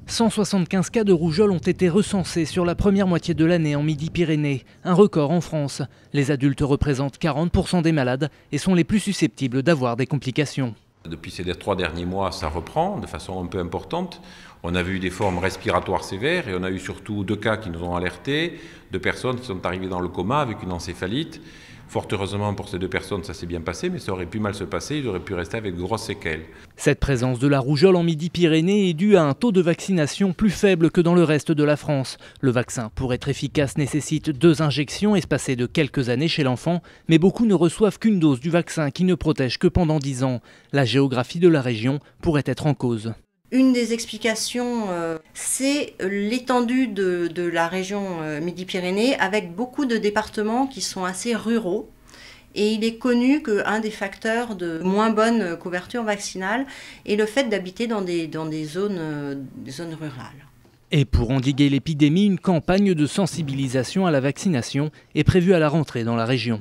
175 cas de rougeole ont été recensés sur la première moitié de l'année en Midi-Pyrénées, un record en France. Les adultes représentent 40% des malades et sont les plus susceptibles d'avoir des complications. Depuis ces 3 derniers mois, ça reprend de façon un peu importante. On a vu des formes respiratoires sévères et on a eu surtout 2 cas qui nous ont alertés, 2 personnes qui sont arrivées dans le coma avec une encéphalite. Fort heureusement pour ces 2 personnes, ça s'est bien passé, mais ça aurait pu mal se passer, ils auraient pu rester avec de grosses séquelles. Cette présence de la rougeole en Midi-Pyrénées est due à un taux de vaccination plus faible que dans le reste de la France. Le vaccin, pour être efficace, nécessite 2 injections espacées de quelques années chez l'enfant, mais beaucoup ne reçoivent qu'une dose du vaccin qui ne protège que pendant 10 ans. La géographie de la région pourrait être en cause. Une des explications, c'est l'étendue de la région Midi-Pyrénées avec beaucoup de départements qui sont assez ruraux. Et il est connu qu'un des facteurs de moins bonne couverture vaccinale est le fait d'habiter dans des zones rurales. Et pour endiguer l'épidémie, une campagne de sensibilisation à la vaccination est prévue à la rentrée dans la région.